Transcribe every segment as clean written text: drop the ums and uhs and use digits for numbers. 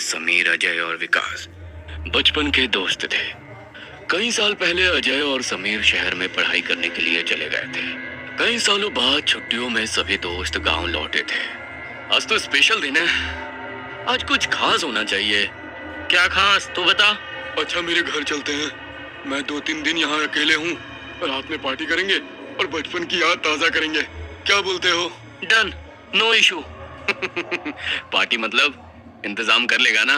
कि समीर, अजय और विकास बचपन के दोस्त थे। कई साल पहले अजय और समीर शहर में पढ़ाई करने के लिए चले गए थे। कई सालों बाद छुट्टियों में सभी दोस्त गांव लौटे थे। आज तो स्पेशल दिन है, आज कुछ खास होना चाहिए। क्या खास, तू बता। अच्छा, मेरे घर चलते हैं। मैं 2-3 दिन यहाँ अकेले हूँ। रात में पार्टी करेंगे और बचपन की याद ताजा करेंगे। क्या बोलते हो? Done, no issue. पार्टी मतलब इंतजाम कर लेगा ना?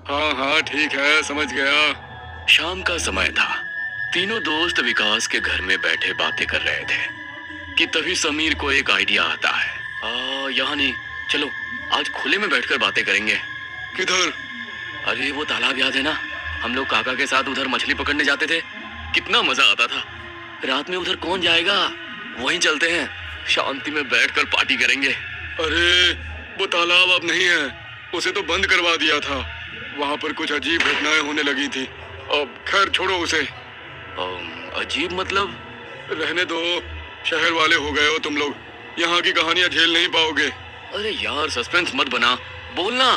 हाँ हाँ ठीक है, समझ गया। शाम का समय था। तीनों दोस्त विकास के घर में बैठे बातें कर रहे थे कि तभी समीर को एक आइडिया आता है। यहाँ नहीं, चलो आज खुले में बैठकर बातें करेंगे। किधर? अरे वो तालाब याद है ना, हम लोग काका के साथ उधर मछली पकड़ने जाते थे, कितना मजा आता था। रात में उधर कौन जाएगा, वहीं चलते हैं, शांति में बैठकर पार्टी करेंगे। अरे वो तालाब अब नहीं है, उसे तो बंद करवा दिया था। वहाँ पर कुछ अजीब घटनाएं होने लगी थी। अब खैर छोड़ो उसे। अजीब मतलब? रहने दो, शहर वाले हो गए हो तुम लोग, यहाँ की कहानियाँ झेल नहीं पाओगे। अरे यार सस्पेंस मत बना, बोलना।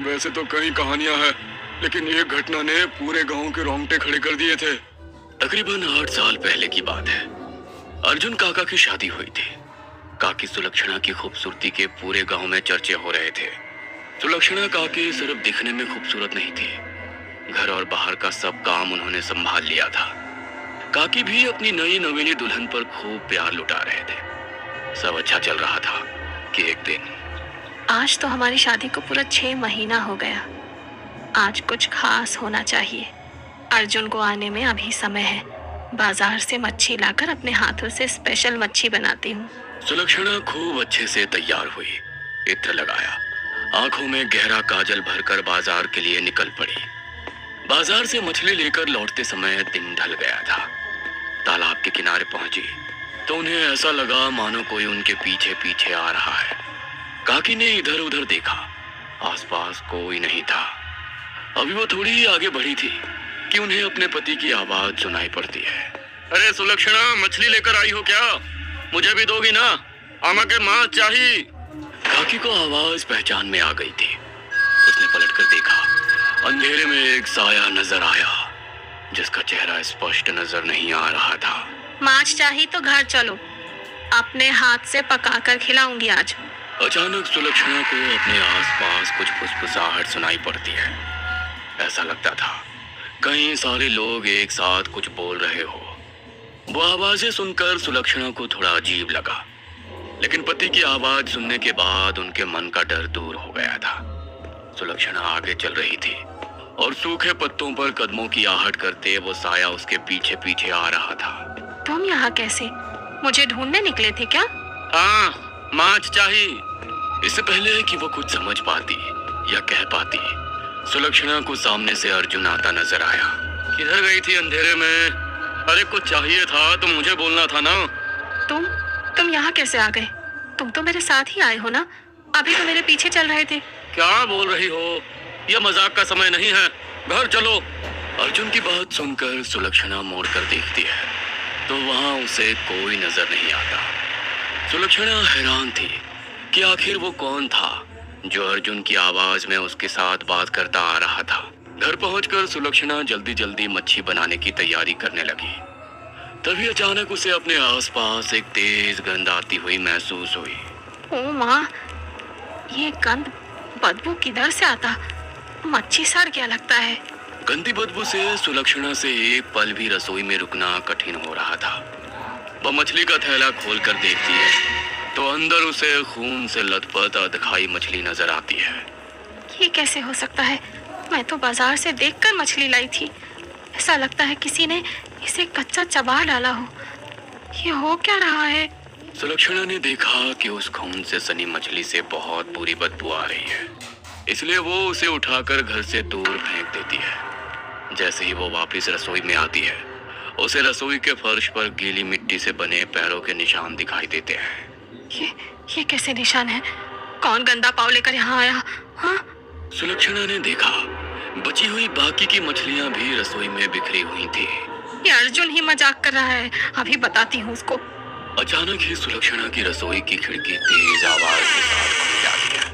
वैसे तो कई कहानियां हैं, लेकिन एक घटना ने पूरे गांव के रोंगटे खड़े कर दिए थे। तकरीबन 8 साल पहले की बात है। अर्जुन काका की शादी हुई थी। काकी सुलक्षणा की खूबसूरती के पूरे गांव में चर्चे हो रहे थे। सुलक्षणा काकी सिर्फ दिखने में खूबसूरत नहीं थी, घर और बाहर का सब काम उन्होंने संभाल लिया था। काकी भी अपनी नई नवीनी दुल्हन पर खूब प्यार लुटा रहे थे। सब अच्छा चल रहा था कि एक दिन, आज तो हमारी शादी को पूरा 6 महीना हो गया। आज कुछ खास होना चाहिए। अर्जुन को आने में अभी समय है। बाजार से मच्छी लाकर अपने हाथों से स्पेशल मच्छी बनाती हूँ। सुलक्षणा खूब अच्छे से तैयार हुई, इत्र लगाया, आंखों में गहरा काजल भरकर बाजार के लिए निकल पड़ी। बाजार से मछली लेकर लौटते समय दिन ढल गया था। तालाब के किनारे पहुंची तो उन्हें ऐसा लगा मानो कोई उनके पीछे पीछे आ रहा है। काकी ने इधर उधर देखा, आसपास कोई नहीं था। अभी वो थोड़ी ही आगे बढ़ी थी कि उन्हें अपने पति की आवाज सुनाई पड़ती है। अरे सुलक्षणा, मछली लेकर आई हो क्या? मुझे भी दोगी ना? आमा के माँ चाहिए। काकी को आवाज पहचान में आ गई थी। उसने पलटकर देखा, अंधेरे में एक साया नजर आया जिसका चेहरा स्पष्ट नजर नहीं आ रहा था। माछ चाहिए तो घर चलो, अपने हाथ से पकाकर खिलाऊंगी आज। अचानक सुलक्षणा को अपने आसपास कुछ फुसफुसाहट सुनाई पड़ती है। ऐसा लगता था कई सारे लोग एक साथ कुछ बोल रहे हो। वो आवाजें सुनकर सुलक्षणा को थोड़ा अजीब लगा, लेकिन पति की आवाज सुनने के बाद उनके मन का डर दूर हो गया था। सुलक्षणा आगे चल रही थी और सूखे पत्तों पर कदमों की आहट करते वो साया उसके पीछे पीछे आ रहा था। तुम यहाँ कैसे? मुझे ढूंढने निकले थे क्या? हाँ, माछ चाहिए। इससे पहले कि वो कुछ समझ पाती या कह पाती, सुलक्षणा को सामने से अर्जुन आता नजर आया। किधर गई थी अंधेरे में? अरे कुछ चाहिए था तो मुझे बोलना था ना। तुम यहाँ कैसे आ गए? तुम तो मेरे साथ ही आए हो ना, अभी तो मेरे पीछे चल रहे थे। क्या बोल रही हो? यह मजाक का समय नहीं है, घर चलो। अर्जुन की बात सुनकर सुलक्षणा मोड़ कर देखती है तो वहाँ उसे कोई नजर नहीं आता। सुलक्षणा हैरान थी कि आखिर वो कौन था जो अर्जुन की आवाज में उसके साथ बात करता आ रहा था। घर पहुंचकर सुलक्षणा जल्दी जल्दी मच्छी बनाने की तैयारी करने लगी। तभी अचानक उसे अपने आसपास एक तेज गंध आती हुई महसूस हुई। ओ माँ, ये गंध, बदबू किधर से आता? मच्छी सड़ गया लगता है। गंदी बदबू से सुलक्षणा से एक पल भी रसोई में रुकना कठिन हो रहा था। वह मछली का थैला खोलकर देखती है तो अंदर उसे खून से लथपथ अधखाई मछली नजर आती है। ये कैसे हो सकता है? मैं तो बाजार से देखकर मछली लाई थी। ऐसा लगता है किसी ने इसे कच्चा चबा डाला हो। ये हो क्या रहा है? सुलक्षणा ने देखा कि उस खून से सनी मछली से बहुत बुरी बदबू आ रही है, इसलिए वो उसे उठाकर घर से दूर फेंक देती है। जैसे ही वो वापस रसोई में आती है, उसे रसोई के फर्श पर गीली मिट्टी से बने पैरों के निशान दिखाई देते हैं। ये कैसे निशान है? कौन गंदा पाव लेकर यहाँ आया? हाँ? सुलक्षणा ने देखा बची हुई बाकी की मछलियाँ भी रसोई में बिखरी हुई थी। ये अर्जुन ही मजाक कर रहा है, अभी बताती हूँ उसको। अचानक ही सुलक्षणा की रसोई की खिड़की तेज आवाज के साथ खुल जाती है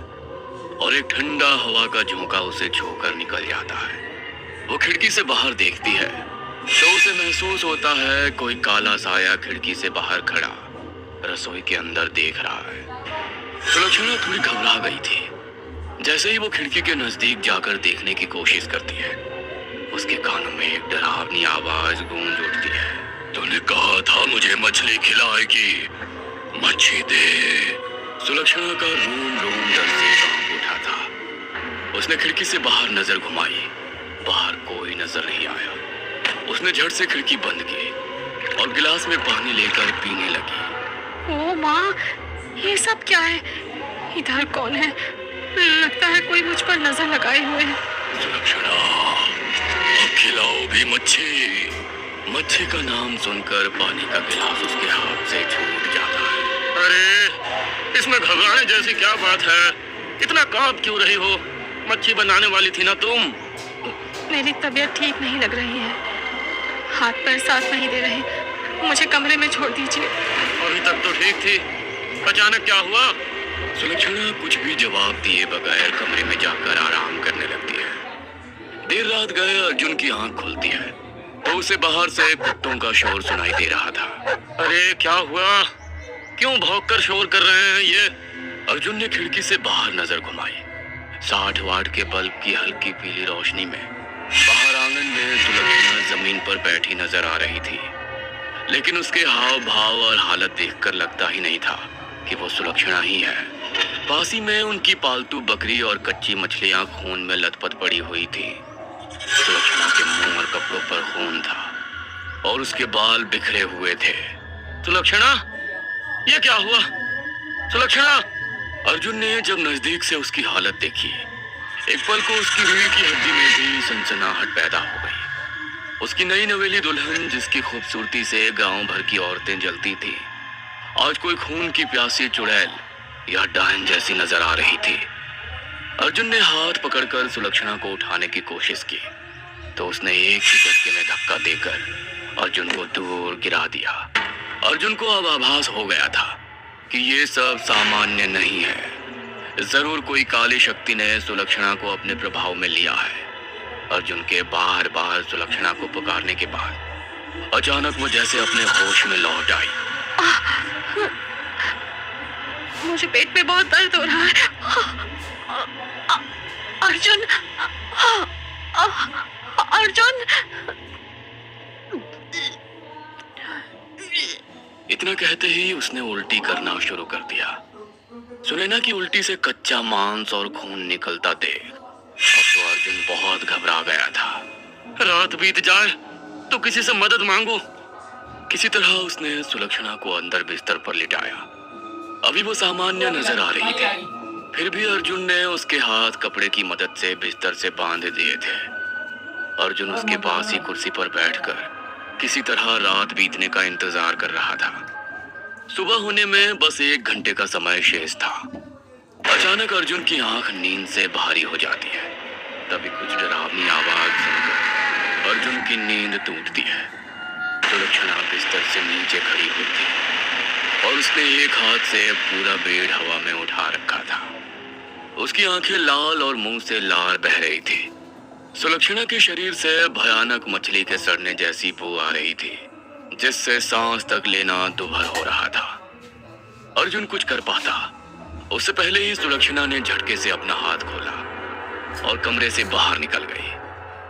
और एक ठंडा हवा का झोंका उसे छूकर निकल जाता है। वो खिड़की से बाहर देखती है तो उसे महसूस होता है कोई काला साया खिड़की से बाहर खड़ा रसोई के अंदर देख रहा है। सुलक्षणा थोड़ी घबरा गई थी। जैसे ही वो खिड़की के नजदीक जाकर देखने की कोशिश करती है, उसके कानों में एक डरावनी आवाज गूंज उठती है। तूने कहा था मुझे मछली खिलाएगी, मच्छी दे। सुलक्षणा का रोम रोम डर से कांप उठा था। उसने खिड़की से बाहर नजर घुमाई, बाहर कोई नजर नहीं आया। उसने झट से खिड़की बंद की और गिलास में पानी लेकर पीने लगी। ओ माँ, ये सब क्या है? इधर कौन है? लगता है कोई मुझ पर नजर लगाए हुए है। सुलक्षणा, अब खिलाओ भी मच्छी। मच्छी का नाम सुनकर पानी का गिलास उसके हाथ से छूट जाता है। अरे इसमें घबराने जैसी क्या बात है? इतना कांप क्यों रही हो? मच्छी बनाने वाली थी ना तुम? मेरी तबीयत ठीक नहीं लग रही है, हाथ पैर साथ नहीं दे रहे, मुझे कमरे में छोड़ दीजिए। अभी तक तो ठीक थी, अचानक क्या हुआ? सुलक्षणा कुछ भी जवाब दिए बगैर कमरे में जाकर आराम करने लगती है। देर रात गए अर्जुन की आंख खुलती है तो उसे बाहर से कुत्तों का शोर सुनाई दे रहा था। अरे क्या हुआ? क्यों भौंककर शोर कर रहे हैं ये? अर्जुन ने खिड़की से बाहर नजर घुमाई। 60 वाट के बल्ब की हल्की पीली रोशनी में बाहर आंगन में सुलक्षणा जमीन पर बैठी नजर आ रही थी, लेकिन उसके हाव भाव और हालत देखकर लगता ही नहीं था कि वो सुलक्षणा ही है। पास ही में उनकी पालतू बकरी और कच्ची मछलियां खून में लथपथ पड़ी हुई थी। सुलक्षणा के मुंह और कपड़ों पर खून था और उसके बाल बिखरे हुए थे। सुलक्षणा, ये क्या हुआ? सुलक्षणा! अर्जुन ने जब नजदीक से उसकी हालत देखी, एक पल को उसकी रीढ़ की हड्डी में भी सनसनाहट पैदा हो गई। उसकी नई नवेली दुल्हन, जिसकी खूबसूरती से गांव भर की औरतें जलती थी, आज कोई खून की प्यासी चुड़ैल या डायन जैसी नजर आ रही थी। अर्जुन ने हाथ पकड़कर सुलक्षणा को उठाने की कोशिश की तो उसने एक ही झटके में धक्का देकर अर्जुन को दूर गिरा दिया। अर्जुन को अब आभास हो गया था कि ये सब सामान्य नहीं है। जरूर कोई काली शक्ति ने सुलक्षणा को अपने प्रभाव में लिया है। अर्जुन के बार बार सुलक्षणा को पुकारने के बाद अचानक वो जैसे अपने होश में लौट आई। मुझे पेट में बहुत दर्द हो रहा है। अर्जुन, अर्जुन! इतना कहते ही उसने उल्टी करना शुरू कर दिया। सुनैना की उल्टी से कच्चा मांस और खून निकलता देख अब तो अर्जुन बहुत घबरा गया था। रात बीत जाए तो किसी से मदद मांगू। किसी तरह उसने सुलक्षणा को अंदर बिस्तर पर लिटाया। अभी वो सामान्य नजर आ रही थी, फिर भी अर्जुन ने उसके हाथ कपड़े की मदद से बिस्तर से बांध दिए थे। अर्जुन उसके पास ही कुर्सी पर बैठकर किसी तरह रात बीतने का इंतजार कर रहा था। सुबह होने में बस 1 घंटे का समय शेष था। अचानक अर्जुन की आंख नींद से भारी हो जाती है। तभी कुछ डरावनी आवाज सुनकर अर्जुन की नींद टूटती है। सुलक्षणा बिस्तर से नीचे खड़ी हुई थी और उसने एक हाथ से पूरा बेड हवा में उठा रखा था। उसकी आंखें लाल और मुंह से लार बह रही थी। सुलक्षणा के शरीर से भयानक मछली के सड़ने जैसी बू आ रही थी, जिससे सांस तक लेना दुभर हो रहा था। अर्जुन कुछ कर पाता उससे पहले ही सुलक्षणा ने झटके से अपना हाथ खोला और कमरे से बाहर निकल गई।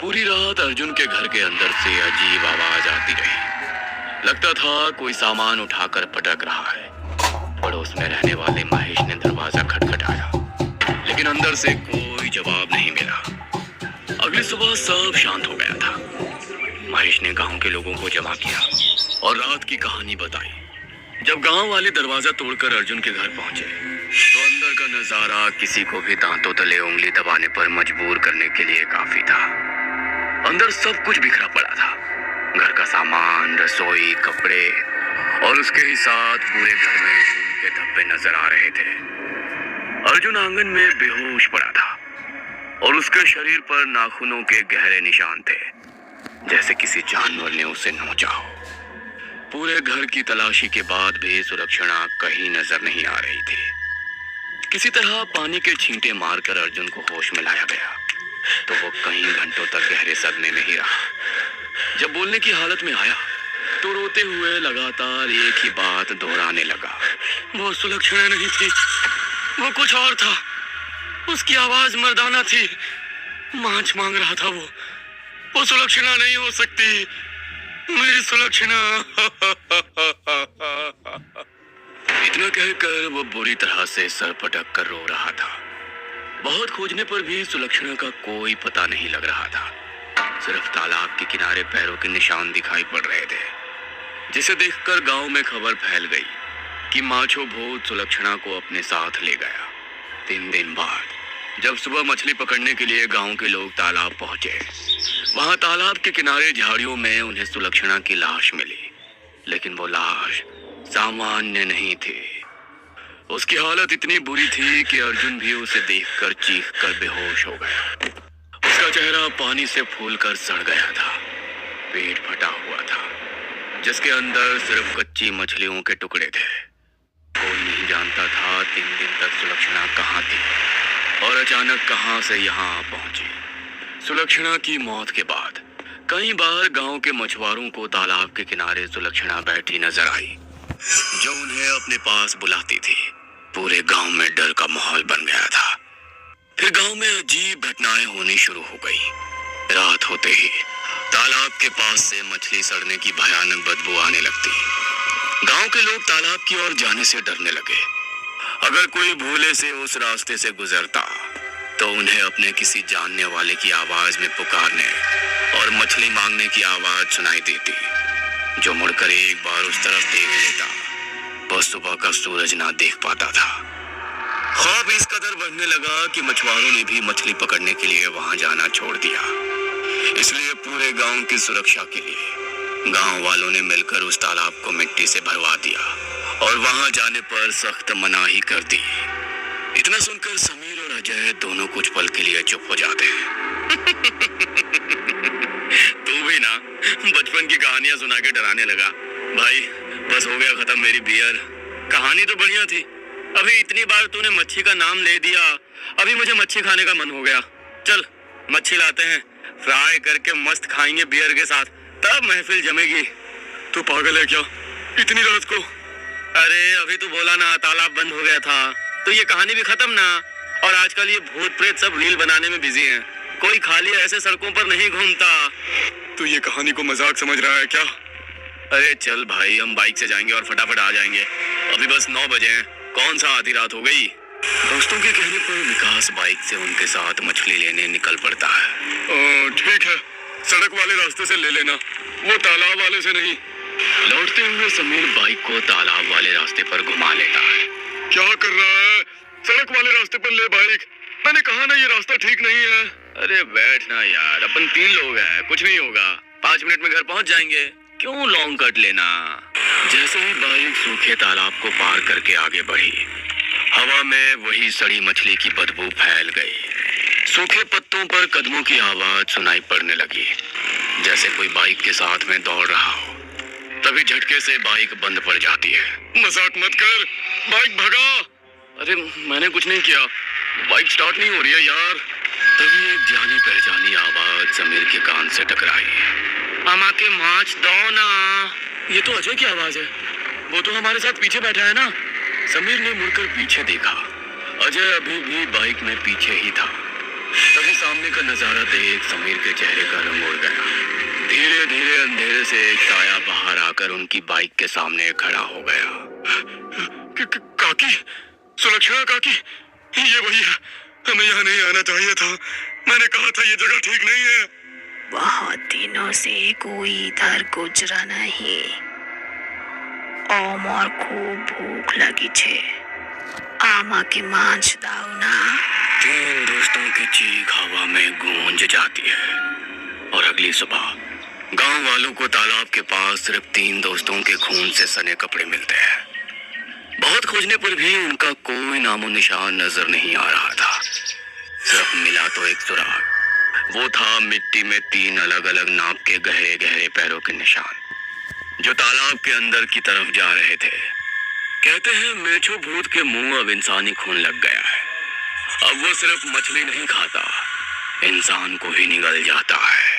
पूरी रात अर्जुन के घर के अंदर से अजीब आवाज आती रही। लगता था कोई सामान उठाकर पटक रहा है। पड़ोस में रहने वाले महेश ने दरवाजा खटखटाया, लेकिन अंदर से कोई जवाब नहीं मिला। अगली सुबह सब शांत हो गया था। महेश ने गांव के लोगों को जमा किया और रात की कहानी बताई। जब गांव वाले दरवाजा तोड़कर अर्जुन के घर पहुंचे तो अंदर का नजारा किसी को भी दांतों तले उंगली दबाने पर मजबूर करने के लिए काफी था। अंदर सब कुछ बिखरा पड़ा था। घर का सामान, रसोई, कपड़े और उसके ही साथ पूरे घर में खून के धब्बे नजर आ रहे थे। अर्जुन आंगन में बेहोश पड़ा था और उसके शरीर पर नाखूनों के गहरे निशान थे, जैसे किसी जानवर ने उसे नोचा हो। पूरे घर की तलाशी के बाद भी सुलक्षणा कहीं नजर नहीं आ रही थी। किसी तरह पानी के छींटे मारकर अर्जुन को होश में लाया गया तो वो कई घंटों तक गहरे सदमे में ही रहा। जब बोलने की हालत में आया तो रोते हुए लगातार एक ही बात दोहराने लगा। वो सुलक्षणा नहीं थी, वो कुछ और था। उसकी आवाज मर्दाना थी। मांझ मांग रहा था वो सुलक्षणा नहीं हो सकती, मेरी सुलक्षणा। इतना कहकर वो बुरी तरह से सर पटक कर रो रहा था। बहुत खोजने पर भी सुलक्षणा का कोई पता नहीं लग रहा था। सिर्फ तालाब के किनारे पैरों के निशान दिखाई पड़ रहे थे, जिसे देखकर गांव में खबर फैल गई कि माछो भूत सुलक्षणा को अपने साथ ले गया। 3 दिन बाद जब सुबह मछली पकड़ने के लिए गांव के लोग तालाब पहुंचे, वहां तालाब के किनारे झाड़ियों में उन्हें सुलक्षणा की लाश मिली। लेकिन वो लाश सामान्य नहीं थी। उसकी हालत इतनी बुरी थी कि अर्जुन भी उसे देखकर चीखकर बेहोश हो गया। उसका चेहरा पानी से फूलकर सड़ गया था। पेट फटा हुआ था, जिसके अंदर सिर्फ कच्ची मछलियों के टुकड़े थे। कोई नहीं जानता था 3 दिन तक सुलक्षणा कहाँ थी और अचानक कहाँ से यहाँ पहुंची। सुलक्षणा की मौत के बाद कई बार गांव के मछुआरों को तालाब के किनारे सुलक्षणा बैठी नजर आई, जो उन्हें अपने पास बुलाती थी। पूरे गांव में डर का माहौल बन गया था। फिर गांव में अजीब घटनाएं होनी शुरू हो गई। रात होते ही तालाब के पास से मछली सड़ने की भयानक बदबू आने लगती। गांव के लोग तालाब की ओर जाने से डरने लगे। अगर कोई भूले से उस रास्ते से गुजरता तो उन्हें अपने किसी जानने वाले की आवाज में पुकारने और मछली मांगने की आवाज सुनाई देती। जो मुड़कर एक बार उस तरफ देख लेता, वह सुबह का सूरज ना देख पाता था। खौफ इस कदर बढ़ने लगा कि मछुआरों ने भी मछली पकड़ने के लिए वहां जाना छोड़ दिया। इसलिए पूरे गांव की सुरक्षा के लिए गांव वालों ने मिलकर उस तालाब को मिट्टी से भरवा दिया और वहां जाने पर सख्त मनाही कर दी। इतना सुनकर समीर और अजय दोनों कुछ पल के लिए चुप हो जाते हैं। तू भी ना बचपन की कहानियां सुना के डराने लगा। भाई बस हो गया खत्म मेरी बियर। कहानी तो बढ़िया थी, अभी इतनी बार तूने मच्छी का नाम ले दिया, अभी मुझे मच्छी खाने का मन हो गया। चल मच्छी लाते हैं, फ्राई करके मस्त खाएंगे बियर के साथ, तब महफिल जमेगी। तू पागल है क्या, इतनी रात को? अरे अभी तो बोला ना तालाब बंद हो गया था, तो ये कहानी भी खत्म ना। और आजकल ये भूत प्रेत सब रील बनाने में बिजी हैं। कोई खाली ऐसे सड़कों पर नहीं घूमता। तू ये कहानी को मजाक समझ रहा है क्या? अरे चल भाई, हम बाइक से जाएंगे और फटाफट आ जाएंगे। अभी बस 9 बजे हैं, कौन सा आधी रात हो गई। दोस्तों के कहने पर विकास बाइक से उनके साथ मछली लेने निकल पड़ता है। ठीक है, सड़क वाले रास्ते से ले लेना, वो तालाब वाले से नहीं। लौटते हुए समीर बाइक को तालाब वाले रास्ते पर घुमा लेता है। क्या कर रहा है? सड़क वाले रास्ते पर ले बाइक। मैंने कहा ना ये रास्ता ठीक नहीं है। अरे बैठ ना यार, अपन 3 लोग हैं, कुछ नहीं होगा। 5 मिनट में घर पहुंच जाएंगे, क्यों लॉन्ग कट लेना। जैसे ही बाइक सूखे तालाब को पार करके आगे बढ़ी, हवा में वही सड़ी मछली की बदबू फैल गई। सूखे पत्तों पर कदमों की आवाज सुनाई पड़ने लगी, जैसे कोई बाइक के साथ में दौड़ रहा हो। तभी झटके से बाइक बंद पड़ जाती है। मजाक मत कर, बाइक भगा। अरे मैंने कुछ नहीं किया, बाइक स्टार्ट नहीं हो रही है यार। तभी एक जानी पहचानी आवाज समीर के कान से टकराई। मामा के माछ दो ना। ये तो अजय की आवाज है, वो तो हमारे साथ पीछे बैठा है ना। समीर ने मुड़कर पीछे देखा, अजय अभी भी बाइक में पीछे ही था। तभी सामने का नजारा देख समीर के चेहरे का रंग उड़ गया। धीरे धीरे अंधेरे से एक साया बाहर आकर उनकी बाइक के सामने खड़ा हो गया। काकी, सुलक्षणा काकी, ये वही है। हमें यहाँ नहीं आना चाहिए था, मैंने कहा था ये जगह ठीक नहीं है। बहुत दिनों से कोई इधर गुजरा नहीं, और खूब भूख लगी छे। आमा के मांस दाओ ना। 3 दोस्तों की चीख हवा में गूंज जाती है और अगली सुबह गांव वालों को तालाब के पास सिर्फ 3 दोस्तों के खून से सने कपड़े मिलते हैं। बहुत खोजने पर भी उनका कोई नामो निशान नजर नहीं आ रहा था। सिर्फ मिला तो एक सुराग, वो था मिट्टी में 3 अलग अलग नाप के गहरे गहरे पैरों के निशान, जो तालाब के अंदर की तरफ जा रहे थे। कहते हैं मेछो भूत के मुंह अब इंसानी खून लग गया है। अब वो सिर्फ मछली नहीं खाता, इंसान को ही निगल जाता है।